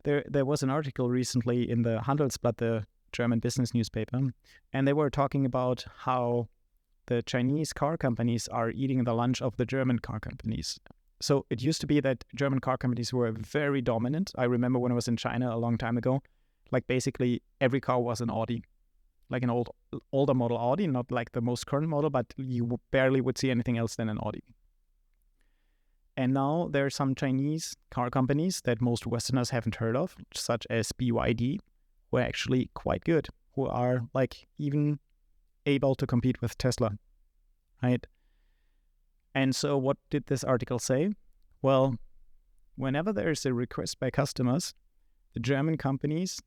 there was an article recently in the Handelsblatt, the German business newspaper, and they were talking about how the Chinese car companies are eating the lunch of the German car companies. So it used to be that German car companies were very dominant. I remember when I was in China a long time ago, like basically every car was an Audi, like an older model Audi, not like the most current model, but you barely would see anything else than an Audi. And now there are some Chinese car companies that most Westerners haven't heard of, such as BYD, who are actually quite good, who are like even able to compete with Tesla, right? And so what did this article say? Well, whenever there's a request by customers, the German companies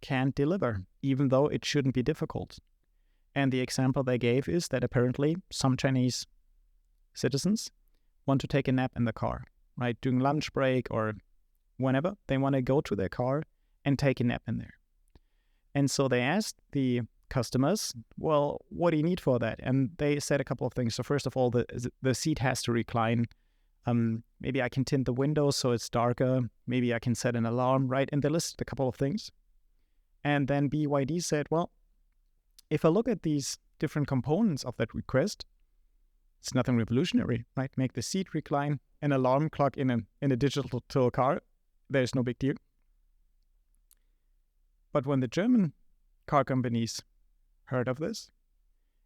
can't deliver, even though it shouldn't be difficult. And the example they gave is that apparently some Chinese citizens want to take a nap in the car, right? During lunch break or whenever, they want to go to their car and take a nap in there. And so they asked the customers, well, what do you need for that? And they said a couple of things. So first of all, the seat has to recline. Maybe I can tint the windows so it's darker. Maybe I can set an alarm, right? And they listed a couple of things. And then BYD said, well, if I look at these different components of that request, it's nothing revolutionary, right? Make the seat recline, an alarm clock in a digital car. There's no big deal. But when the German car companies heard of this,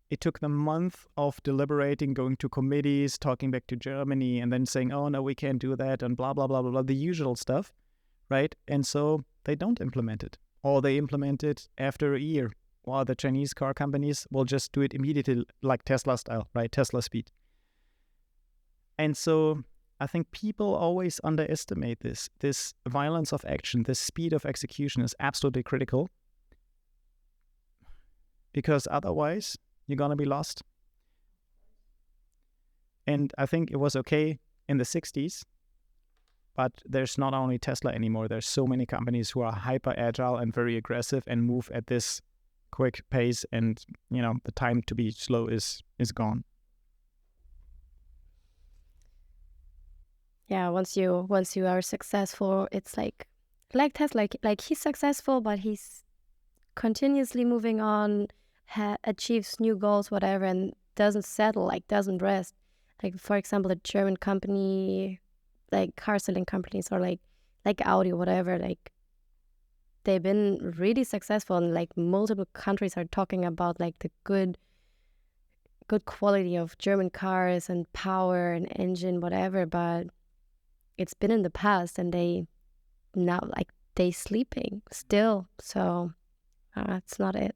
it took them months of deliberating, going to committees, talking back to Germany, and then saying, oh, no, we can't do that, and blah, blah, blah, blah, blah, the usual stuff, right? And so they don't implement it. Or they implement it after a year, while the Chinese car companies will just do it immediately, like Tesla style, right? Tesla speed. And so I think people always underestimate this. This violence of action, this speed of execution is absolutely critical, because otherwise you're going to be lost. And I think it was okay in the 60s, but there's not only Tesla anymore. There's so many companies who are hyper agile and very aggressive and move at this quick pace, and the time to be slow is gone. Yeah, once you are successful, it's like Tesla, like he's successful, but he's continuously moving on, achieves new goals, whatever, and doesn't settle, like doesn't rest. Like for example, a German company, like car selling companies, or like Audi, whatever, like they've been really successful, and like multiple countries are talking about like the good quality of German cars and power and engine, whatever, but it's been in the past, and they sleeping still, so that's not it.